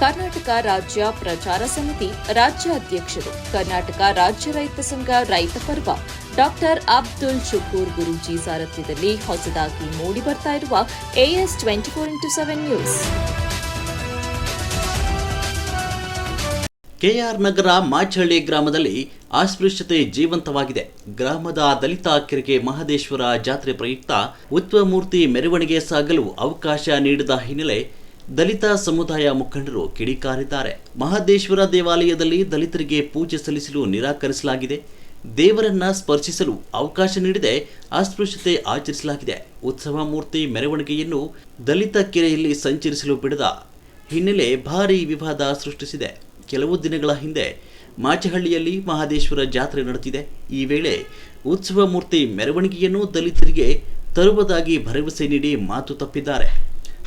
ಕರ್ನಾಟಕ ರಾಜ್ಯ ಪ್ರಚಾರ ಸಮಿತಿ ರಾಜ್ಯ ಅಧ್ಯಕ್ಷರು, ಕರ್ನಾಟಕ ರಾಜ್ಯ ರೈತ ಸಂಘ ರೈತ ಪರ್ವ ಡಾಕ್ಟರ್ ಅಬ್ದುಲ್ ಶುಕೂರ್ ಗುರೂಜಿ ಸಾರಥ್ಯದಲ್ಲಿ ಹೊಸದಾಗಿ ಮೂಡಿಬರ್ತಾ ಇರುವ AS 24x7 ನ್ಯೂಸ್. KR ನಗರ ಮಾಚಹಳ್ಳಿ ಗ್ರಾಮದಲ್ಲಿ ಅಸ್ಪೃಶ್ಯತೆ ಜೀವಂತವಾಗಿದೆ. ಗ್ರಾಮದ ದಲಿತ ಕೆರೆಗೆ ಮಹದೇಶ್ವರ ಜಾತ್ರೆ ಪ್ರಯುಕ್ತ ಉತ್ಸವಮೂರ್ತಿ ಮೆರವಣಿಗೆ ಸಾಗಲು ಅವಕಾಶ ನೀಡಿದ ಹಿನ್ನೆಲೆ ದಲಿತ ಸಮುದಾಯ ಮುಖಂಡರು ಕಿಡಿಕಾರಿದ್ದಾರೆ. ಮಹದೇಶ್ವರ ದೇವಾಲಯದಲ್ಲಿ ದಲಿತರಿಗೆ ಪೂಜೆ ಸಲ್ಲಿಸಲು ನಿರಾಕರಿಸಲಾಗಿದೆ. ದೇವರನ್ನ ಸ್ಪರ್ಶಿಸಲು ಅವಕಾಶ ನೀಡದೆ ಅಸ್ಪೃಶ್ಯತೆ ಆಚರಿಸಲಾಗಿದೆ. ಉತ್ಸವ ಮೂರ್ತಿ ಮೆರವಣಿಗೆಯನ್ನು ದಲಿತ ಕೆರೆಯಲ್ಲಿ ಸಂಚರಿಸಲು ಬಿಡದ ಹಿನ್ನೆಲೆ ಭಾರೀ ವಿವಾದ ಸೃಷ್ಟಿಸಿದೆ. ಕೆಲವು ದಿನಗಳ ಹಿಂದೆ ಮಾಚಹಳ್ಳಿಯಲ್ಲಿ ಮಹದೇಶ್ವರ ಜಾತ್ರೆ ನಡೆದಿದೆ. ಈ ವೇಳೆ ಉತ್ಸವ ಮೂರ್ತಿ ಮೆರವಣಿಗೆಯನ್ನು ದಲಿತರಿಗೆ ತರುವುದಾಗಿ ಭರವಸೆ ನೀಡಿ ಮಾತು ತಪ್ಪಿದ್ದಾರೆ.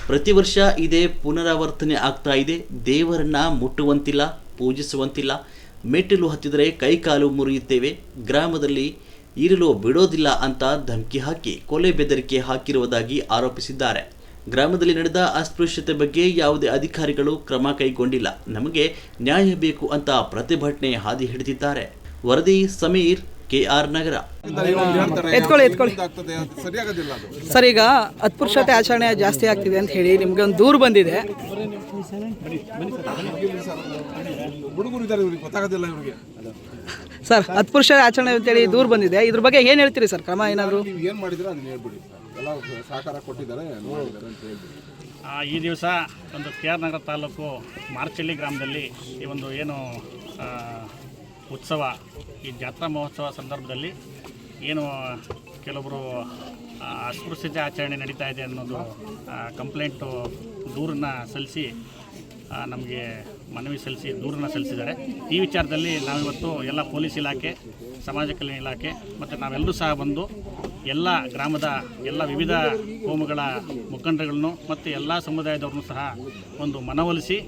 ಪ್ರತಿ ವರ್ಷ ಇದೇ ಪುನರಾವರ್ತನೆ ಆಗ್ತಾ ಇದೆ. ದೇವರನ್ನ ಮುಟ್ಟುವಂತಿಲ್ಲ, ಪೂಜಿಸುವಂತಿಲ್ಲ, ಮೆಟ್ಟಿಲು ಹತ್ತಿದರೆ ಕೈಕಾಲು ಮುರಿಯುತ್ತೇವೆ, ಗ್ರಾಮದಲ್ಲಿ ಇರಲು ಬಿಡೋದಿಲ್ಲ ಅಂತ ಧಮಕಿ ಹಾಕಿ ಕೊಲೆ ಬೆದರಿಕೆ ಹಾಕಿರುವುದಾಗಿ ಆರೋಪಿಸಿದ್ದಾರೆ. ಗ್ರಾಮದಲ್ಲಿ ನಡೆದ ಅಸ್ಪೃಶ್ಯತೆ ಬಗ್ಗೆ ಯಾವುದೇ ಅಧಿಕಾರಿಗಳು ಕ್ರಮ ಕೈಗೊಂಡಿಲ್ಲ. ನಮಗೆ ನ್ಯಾಯ ಬೇಕು ಅಂತ ಪ್ರತಿಭಟನೆ ಹಾದಿ ಹಿಡಿದಿದ್ದಾರೆ. ವರದಿ ಸಮೀರ್, KR ನಗರ. ಸರ್, ಈಗ ಅಸ್ಪೃಶ್ಯತೆ ಆಚರಣೆ ಜಾಸ್ತಿ ಆಗ್ತಿದೆ ಅಂತ ಹೇಳಿ ನಿಮ್ಗೆ ಒಂದು ದೂರು ಬಂದಿದೆ. ಸರ್, ಅಸ್ಪೃಶ್ಯತೆ ಆಚರಣೆ ಅಂತೇಳಿ ದೂರು ಬಂದಿದೆ. ಇದ್ರ ಬಗ್ಗೆ ಏನು ಹೇಳ್ತೀರಿ ಸರ್? ಕ್ರಮ ಏನಾದರೂ ಏನು ಮಾಡಿದ್ರೆ ಅದನ್ನ ಹೇಳ್ಬಿಡಿ. ಎಲ್ಲ ಸಹಕಾರ ಕೊಟ್ಟಿದ್ದಾರೆ ಈ ದಿವಸ ಒಂದು KR ನಗರ ತಾಲೂಕು ಮಾರ್ಚಹಳ್ಳಿ ಗ್ರಾಮದಲ್ಲಿ ಈ ಒಂದು ಏನು ಉತ್ಸವ, ಈ ಜಾತ್ರಾ ಮಹೋತ್ಸವ ಸಂದರ್ಭದಲ್ಲಿ ಏನು ಕೆಲವರು ಅಸ್ಪೃಶ್ಯತೆ ಆಚರಣೆ ನಡೀತಾ ಇದೆ ಅನ್ನೋದು ಕಂಪ್ಲೇಂಟು ದೂರನ್ನು ಸಲ್ಲಿಸಿ ನಮಗೆ ಮನವಿ ಸಲ್ಲಿಸಿ ದೂರನ್ನು ಸಲ್ಲಿಸಿದ್ದಾರೆ. ಈ ವಿಚಾರದಲ್ಲಿ ನಾವಿವತ್ತು ಎಲ್ಲ ಪೊಲೀಸ್ ಇಲಾಖೆ, ಸಮಾಜ ಕಲ್ಯಾಣ ಇಲಾಖೆ ಮತ್ತು ನಾವೆಲ್ಲರೂ ಸಹ ಬಂದು ಎಲ್ಲ ಗ್ರಾಮದ ಎಲ್ಲ ವಿವಿಧ ಕೋಮುಗಳ ಮುಖಂಡರುಗಳನ್ನು ಮತ್ತು ಎಲ್ಲ ಸಮುದಾಯದವ್ರನ್ನೂ ಸಹ ಒಂದು ಮನವೊಲಿಸಿ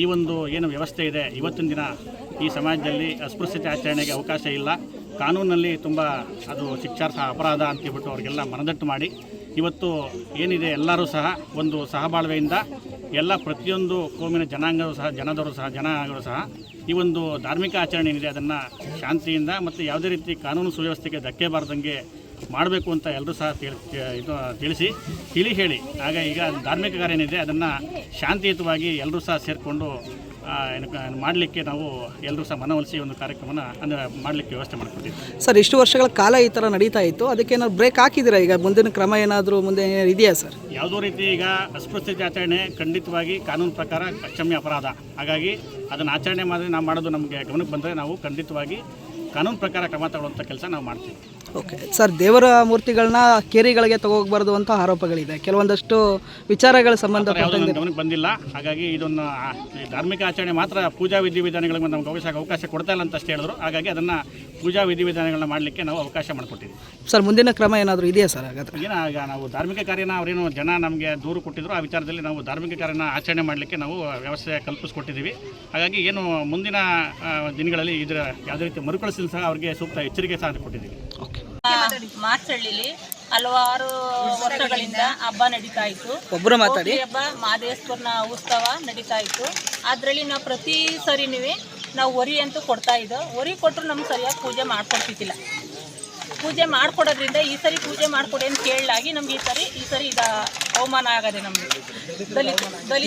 ಈ ಒಂದು ಏನು ವ್ಯವಸ್ಥೆ ಇದೆ, ಇವತ್ತಿನ ದಿನ ಈ ಸಮಾಜದಲ್ಲಿ ಅಸ್ಪೃಶ್ಯತೆ ಆಚರಣೆಗೆ ಅವಕಾಶ ಇಲ್ಲ, ಕಾನೂನಲ್ಲಿ ತುಂಬ ಅದು ಶಿಕ್ಷಾರ್ಹ ಅಪರಾಧ ಅಂತೇಳ್ಬಿಟ್ಟು ಅವರಿಗೆಲ್ಲ ಮನದಟ್ಟು ಮಾಡಿ ಇವತ್ತು ಏನಿದೆ ಎಲ್ಲರೂ ಸಹ ಒಂದು ಸಹಬಾಳ್ವೆಯಿಂದ ಎಲ್ಲ ಪ್ರತಿಯೊಂದು ಕೋಮಿನ ಜನಗಳು ಸಹ ಈ ಒಂದು ಧಾರ್ಮಿಕ ಆಚರಣೆ ಏನಿದೆ ಅದನ್ನು ಶಾಂತಿಯಿಂದ ಮತ್ತು ಯಾವುದೇ ರೀತಿ ಕಾನೂನು ಸುವ್ಯವಸ್ಥೆಗೆ ಧಕ್ಕೆ ಬಾರದಂಗೆ ಮಾಡಬೇಕು ಅಂತ ಎಲ್ಲರೂ ಸಹ ತಿಳಿಸಿ ಹೇಳಿ ಆಗ ಈಗ ಧಾರ್ಮಿಕ ಕಾರ್ಯ ಏನಿದೆ ಅದನ್ನು ಶಾಂತಿಯುತವಾಗಿ ಎಲ್ಲರೂ ಸಹ ಸೇರಿಕೊಂಡು ಮಾಡಲಿಕ್ಕೆ ನಾವು ಎಲ್ಲರೂ ಸಹ ಮನವೊಲಿಸಿ ಒಂದು ಕಾರ್ಯಕ್ರಮನ ಮಾಡಲಿಕ್ಕೆ ವ್ಯವಸ್ಥೆ ಮಾಡಿಕೊಟ್ಟಿದ್ದೀವಿ. ಸರ್, ಇಷ್ಟು ವರ್ಷಗಳ ಕಾಲ ಈ ಥರ ನಡೀತಾ ಇತ್ತು, ಅದಕ್ಕೆ ಏನಾದ್ರು ಬ್ರೇಕ್ ಹಾಕಿದ್ದೀರಾ? ಈಗ ಮುಂದಿನ ಕ್ರಮ ಏನಾದರೂ ಮುಂದೆ ಇದೆಯಾ ಸರ್? ಯಾವುದೋ ರೀತಿ ಈಗ ಅಸ್ಪೃಶ್ಯತೆ ಆಚರಣೆ ಖಂಡಿತವಾಗಿ ಕಾನೂನು ಪ್ರಕಾರ ಅಕ್ಷಮ್ಯ ಅಪರಾಧ. ಹಾಗಾಗಿ ಅದನ್ನು ಆಚರಣೆ ಮಾಡಿ ನಾವು ಮಾಡೋದು ನಮಗೆ ಗಮನಕ್ಕೆ ಬಂದರೆ ನಾವು ಖಂಡಿತವಾಗಿ ಕಾನೂನು ಪ್ರಕಾರ ಕ್ರಮ ತಗೊಳ್ಳುವಂಥ ಕೆಲಸ ನಾವು ಮಾಡ್ತೀವಿ. ಓಕೆ ಸರ್, ದೇವರ ಮೂರ್ತಿಗಳನ್ನ ಕೇರಿಗಳಿಗೆ ತಗೋಬಾರ್ದು ಅಂತ ಆರೋಪಗಳಿದೆ. ಕೆಲವೊಂದಷ್ಟು ವಿಚಾರಗಳ ಸಂಬಂಧಪಟ್ಟಂತೆ ಗಮನಕ್ಕೆ ಬಂದಿಲ್ಲ. ಹಾಗಾಗಿ ಇದನ್ನು ಧಾರ್ಮಿಕ ಆಚರಣೆ ಮಾತ್ರ ಪೂಜಾ ವಿಧಿವಿಧಾನಗಳಿಗೆ ನಮ್ಗೆ ಅವಕಾಶ ಕೊಡ್ತಾ ಇಲ್ಲ ಅಂತ ಅಷ್ಟೇ ಹೇಳಿದ್ರು. ಹಾಗಾಗಿ ಅದನ್ನು ಪೂಜಾ ವಿಧಿವಿಧಾನಗಳನ್ನ ಮಾಡಲಿಕ್ಕೆ ನಾವು ಅವಕಾಶ ಮಾಡಿಕೊಟ್ಟಿದ್ದೀವಿ. ಸರ್, ಮುಂದಿನ ಕ್ರಮ ಏನಾದರೂ ಇದೆಯಾ ಸರ್? ಹಾಗಾದ್ರೆ ಈಗ ನಾವು ಧಾರ್ಮಿಕ ಕಾರ್ಯನ ಅವರೇನು ಜನ ನಮಗೆ ದೂರು ಕೊಟ್ಟಿದ್ರು, ಆ ವಿಚಾರದಲ್ಲಿ ನಾವು ಧಾರ್ಮಿಕ ಕಾರ್ಯನ ಆಚರಣೆ ಮಾಡಲಿಕ್ಕೆ ನಾವು ವ್ಯವಸ್ಥೆ ಕಲ್ಪಿಸ್ಕೊಟ್ಟಿದ್ದೀವಿ. ಹಾಗಾಗಿ ಏನು ಮುಂದಿನ ದಿನಗಳಲ್ಲಿ ಇದರ ಯಾವುದೇ ರೀತಿ ಮರುಕಳಿಸಲು ಸಹ ಅವರಿಗೆ ಸೂಕ್ತ ಎಚ್ಚರಿಕೆ ಸಹ ಕೊಟ್ಟಿದ್ದೀವಿ. ಮಾರ್ಚಹಳ್ಳಿಲಿ ಹಲವಾರು ವರ್ಷಗಳಿಂದ ಹಬ್ಬ ನಡೀತಾ ಇತ್ತು. ಒಬ್ಬರು ಮಾತಾಡಿ. ಹಬ್ಬ ಮಹದೇಶ್ವರನ ಉತ್ಸವ ನಡೀತಾ ಇತ್ತು. ಅದರಲ್ಲಿ ನಾವು ಪ್ರತಿ ಸರಿನೂ ನಾವು ಹೊರಿ ಅಂತೂ ಕೊಡ್ತಾ ಇದ್ದೋ. ಹೊರಿ ಕೊಟ್ಟರು ನಮ್ಗೆ ಸರಿಯಾಗಿ ಪೂಜೆ ಮಾಡ್ಕೊಡ್ತಿದ್ದಿಲ್ಲ. ಪೂಜೆ ಮಾಡ್ಕೊಡೋದ್ರಿಂದ ಈ ಸರಿ ಪೂಜೆ ಮಾಡ್ಕೊಡಿ ಅಂತ ಕೇಳಲಾಗಿ ನಮ್ಗೆ ಈ ಸರಿ ಇದು ಅವಮಾನ ಆಗದೆ. ನಮ್ಗೆ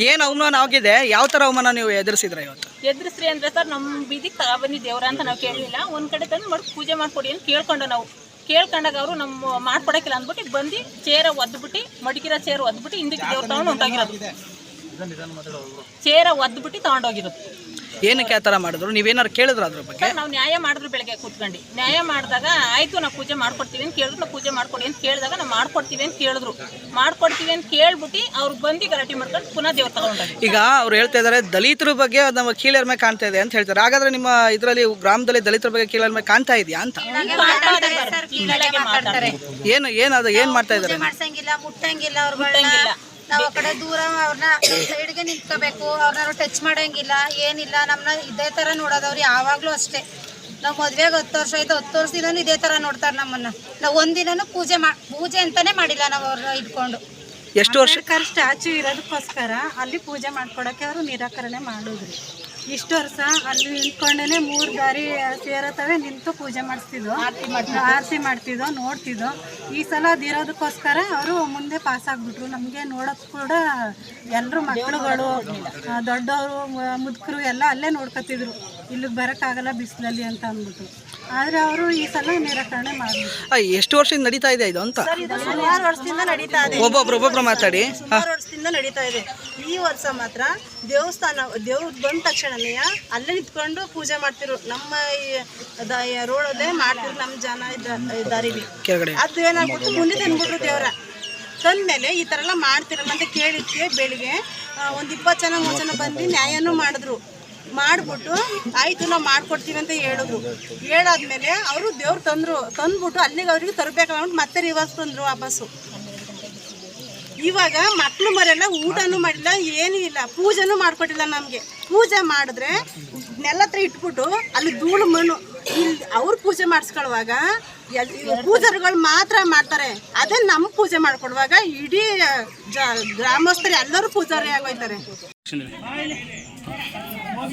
ಏನು ಅವಮಾನ ಆಗಿದೆ? ಯಾವ ಥರ ಅವಮಾನ ನೀವು ಎದುರಿಸಿದ್ರೆ ಇವತ್ತು? ಎದುರಿಸ್ರಿ ಅಂದರೆ ಸರ್, ನಮ್ಮ ಬೀದಿಗೆ ತಗೊಬನ್ನಿ ದೇವ್ರ ಅಂತ ನಾವು ಕೇಳಲಿಲ್ಲ. ಒಂದು ಕಡೆ ತಂದು ಪೂಜೆ ಮಾಡ್ಕೊಡಿ ಅಂತ ಕೇಳ್ಕೊಂಡು ನಾವು ಕೇಳ್ಕೊಂಡಾಗ ಅವರು ನಮ್ಮ ಮಾಡ್ಕೊಡೋಕ್ಕಿಲ್ಲ ಅಂದ್ಬಿಟ್ಟು ಬಂದು ಚೇರ ಒದ್ಬಿಟ್ಟು ಮಡಗಿರೋ ಚೇರ್ ಒದ್ಬಿಟ್ಟು ಹಿಂದಕ್ಕೆ ದೇವ್ರು ತೊಗೊಂಡು ಹೊಂಟೋಗಿರೋದು. ಚೇರ ಒದ್ಬಿಟ್ಟು ತೊಗೊಂಡೋಗಿರೋದು. ಏನಕ್ಕೆ ಆ ಥರ ಮಾಡಿದ್ರು? ನೀವೇನಾರು ಕೇಳಿದ್ರು ಅದ್ರ ಬಗ್ಗೆ? ನಾವು ನ್ಯಾಯ ಮಾಡಿದ್ರು. ಬೆಳಗ್ಗೆ ಕೂತ್ಕೊಂಡು ನ್ಯಾಯ ಮಾಡಿದಾಗ ಆಯಿತು ನಾವು ಪೂಜೆ ಮಾಡ್ಕೊಡ್ತೀವಿ ಅಂತ ಕೇಳಿದ್ರು. ನಾವು ಪೂಜೆ ಮಾಡ್ಕೊಡಿ ಅಂತ ಕೇಳಿದಾಗ ನಾವು ಮಾಡ್ಕೊಡ್ತೀವಿ ಅಂತ ಕೇಳಿದ್ರು. ಮಾಡ್ಕೊಡ್ತೀವಿ ಅಂತ ಕೇಳ್ಬಿಟ್ಟು ಅವ್ರು ಬಂದು ಗಲಾಟೆ ಮಾಡ್ಕೊಂಡು ಪುನಃ ದೇವ್ರು ತಗೊಂಡೋಗಿ. ಈಗ ಅವ್ರು ಹೇಳ್ತಾ ಇದ್ದಾರೆ ದಲಿತರ ಬಗ್ಗೆ ನಮ್ಮ ಕೀಳರಿಮೆ ಕಾಣ್ತಾ ಇದೆ ಅಂತ ಹೇಳ್ತಾರೆ. ಹಾಗಾದ್ರೆ ನಿಮ್ಮ ಇದರಲ್ಲಿ ಗ್ರಾಮದಲ್ಲಿ ದಲಿತರ ಬಗ್ಗೆ ಕೀಳರಿಮೆ ಕಾಣ್ತಾ ಇದೆಯಾ ಅಂತ? ಏನು ಮಾಡ್ತಾ ಇದ್ದಾರೆ? ಮುಟ್ಟಂಗಿಲ್ಲ ಅವ್ರುಗಳನ್ನ. ನಾವು ಆ ಕಡೆ ದೂರ ಅವ್ರನ್ನ ಸೈಡ್ಗೆ ನಿಂತ್ಕೋಬೇಕು. ಅವ್ರನ್ನ ಟಚ್ ಮಾಡೋಂಗಿಲ್ಲ, ಏನಿಲ್ಲ. ನಮ್ಮನ್ನ ಇದೇ ಥರ ನೋಡೋದವ್ರು ಯಾವಾಗಲೂ ಅಷ್ಟೇ. ನಾವು ಮದುವೆಗೆ 10 ವರ್ಷ ಆಯ್ತು, 10 ವರ್ಷದಿಂದನೂ ಇದೇ ಥರ ನೋಡ್ತಾರೆ ನಮ್ಮನ್ನು. ನಾವು ಒಂದಿನೂ ಪೂಜೆ ಅಂತಲೇ ಮಾಡಿಲ್ಲ ನಾವು ಅವ್ರನ್ನ ಇಟ್ಕೊಂಡು. ಎಷ್ಟು ವರ್ಷ ಅಂಬೇಡ್ಕರ್ ಸ್ಟ್ಯಾಚು ಇರೋದಕ್ಕೋಸ್ಕರ ಅಲ್ಲಿ ಪೂಜೆ ಮಾಡ್ಕೊಡಕ್ಕೆ ಅವರು ನಿರಾಕರಣೆ ಮಾಡಿದ್ರು. ಇಷ್ಟು ವರ್ಷ ಅಲ್ಲಿ ನಿಂತ್ಕೊಂಡೇನೆ 3 ದಾರಿ ಸೇರತವೆ ನಿಂತು ಪೂಜೆ ಮಾಡಿಸ್ತಿದ್ದೋ, ಆರತಿ ಮಾಡ್ತಿದ್ದೋ, ನೋಡ್ತಿದ್ದೋ. ಈ ಸಲ ಅದಿರೋದಕ್ಕೋಸ್ಕರ ಅವರು ಮುಂದೆ ಪಾಸ್ ಆಗಿಬಿಟ್ರು. ನಮಗೆ ನೋಡೋಕೆ ಕೂಡ ಎಲ್ಲರೂ ಮಕ್ಕಳುಗಳು, ದೊಡ್ಡವರು, ಮುದುಕರು ಎಲ್ಲ ಅಲ್ಲೇ ನೋಡ್ಕೊತಿದ್ರು. ಇಲ್ಲಿಗೆ ಬರೋಕ್ಕಾಗಲ್ಲ ಬಿಸಿಲಲ್ಲಿ ಅಂತ ಅಂದ್ಬಿಟ್ಟು. ಆದರೆ ಅವರು ಈ ಸಲ ನಿರಾಕರಣೆ ಮಾಡಿದ್ರು. ಎಷ್ಟು ವರ್ಷದಿಂದ ನಡೀತಾ ಇದೆ ಇದು ಅಂತ? ಸುಮಾರು ವರ್ಷದಿಂದ ನಡೀತಾ ಇದೆ. ಒಬ್ಬೊಬ್ರು ಮಾತಾಡಿ. ಸುಮಾರು ವರ್ಷದಿಂದ ನಡೀತಾ ಇದೆ. ಈ ವರ್ಷ ಮಾತ್ರ ದೇವ್ರು ಬಂದ ತಕ್ಷಣನೇ ಅಲ್ಲೇ ನಿಂತ್ಕೊಂಡು ಪೂಜೆ ಮಾಡ್ತಿರು. ನಮ್ಮ ಈ ರೋಡಲ್ಲೇ ಮಾಡ್ತಿರು ನಮ್ಮ ಜನ ದಾರಿಲಿ. ಅದು ಏನಾಗ್ಬಿಟ್ಟು ಮುಂದೆ ತಂದ್ಬಿಟ್ರು ದೇವ್ರ. ತಂದ್ಮೇಲೆ ಈ ಥರ ಎಲ್ಲ ಮಾಡ್ತಿರಲ್ಲ ಅಂತ ಕೇಳಿದ್ಕೆ ಬೆಳಿಗ್ಗೆ ಒಂದು 20 ಜನ 30 ಜನ ಬಂದು ನ್ಯಾಯನೂ ಮಾಡಿದ್ರು. ಮಾಡಿಬಿಟ್ಟು ಆಯಿತು ನಾವು ಮಾಡ್ಕೊಡ್ತೀವಿ ಅಂತ ಹೇಳಿದ್ರು. ಹೇಳಾದ್ಮೇಲೆ ಅವರು ದೇವ್ರು ತಂದ್ಬಿಟ್ಟು ಅಲ್ಲಿಗೆ ಅವ್ರಿಗೆ ತರಬೇಕಂದ್ಬಿಟ್ಟು ಮತ್ತೆ ರಿವರ್ಸ್ ತಂದರು ವಾಪಸ್ಸು. ಇವಾಗ ಮಕ್ಕಳು ಮರೆಲ್ಲ ಊಟನೂ ಮಾಡಿಲ್ಲ, ಏನೂ ಇಲ್ಲ, ಪೂಜೆನೂ ಮಾಡ್ಕೊಟ್ಟಿಲ್ಲ ನಮಗೆ. ಪೂಜೆ ಮಾಡಿದ್ರೆ ನೆಲ ಹತ್ರ ಇಟ್ಬಿಟ್ಟು ಅಲ್ಲಿ ಧೂಳು ಮಣ್ಣು ಇಲ್ಲಿ ಅವ್ರು ಪೂಜೆ ಮಾಡಿಸ್ಕೊಳ್ಳುವಾಗ ಪೂಜಾರಿಗಳು ಮಾತ್ರ ಮಾಡ್ತಾರೆ. ಅದೇ ನಮ್ಮ ಪೂಜೆ ಮಾಡ್ಕೊಡುವಾಗ ಇಡೀ ಗ್ರಾಮಸ್ಥರು ಎಲ್ಲರೂ ಪೂಜಾರಿ ಆಗೋಯ್ತಾರೆ.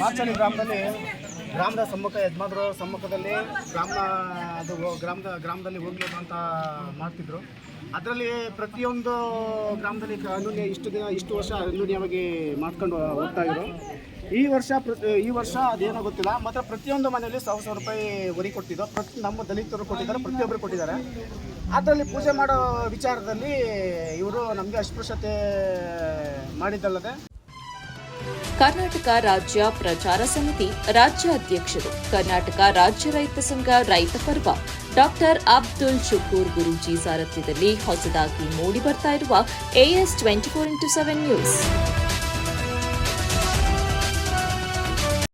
ಮಾರ್ಚಳ್ಳಿ ಗ್ರಾಮದ ಯಜಮಾನರ ಸಮ್ಮುಖದಲ್ಲಿ ಗ್ರಾಮದಲ್ಲಿ ಹೋಗ್ಲಿ ಅಂತ ಮಾಡ್ತಿದ್ರು. ಅದರಲ್ಲಿ ಪ್ರತಿಯೊಂದು ಗ್ರಾಮದಲ್ಲಿ ಅನುನ್ಯ ಇಷ್ಟು ವರ್ಷ ಅನುನ್ಯವಾಗಿ ಮಾಡ್ಕೊಂಡು ಹೋಗ್ತಾ ಇದ್ರು. ಈ ವರ್ಷ ಅದೇನೋ ಗೊತ್ತಿಲ್ಲ, ಮಾತ್ರ ಪ್ರತಿಯೊಂದು ಮನೆಯಲ್ಲಿ 1,000 ರೂಪಾಯಿ ಹೊರಿ ಕೊಟ್ಟಿದ್ದು. ನಮ್ಮ ದಲಿತರು ಕೊಟ್ಟಿದ್ದಾರೆ, ಪ್ರತಿಯೊಬ್ಬರು ಕೊಟ್ಟಿದ್ದಾರೆ. ಅದರಲ್ಲಿ ಪೂಜೆ ಮಾಡೋ ವಿಚಾರದಲ್ಲಿ ಇವರು ನಮಗೆ ಅಸ್ಪೃಶ್ಯತೆ ಮಾಡಿದ್ದಲ್ಲದೆ ಕರ್ನಾಟಕ ರಾಜ್ಯ ಪ್ರಚಾರ ಸಮಿತಿ ರಾಜ್ಯ ಅಧ್ಯಕ್ಷರು, ಕರ್ನಾಟಕ ರಾಜ್ಯ ರೈತ ಸಂಘ ರೈತ ಪರ್ವ ಡಾಕ್ಟರ್ ಅಬ್ದುಲ್ ಶುಕೂರ್ ಗುರೂಜಿ ಸಾರಥ್ಯದಲ್ಲಿ ಹೊಸದಾಗಿ ಮೂಡಿಬರ್ತಾ ಇರುವ AS 24x7 ನ್ಯೂಸ್.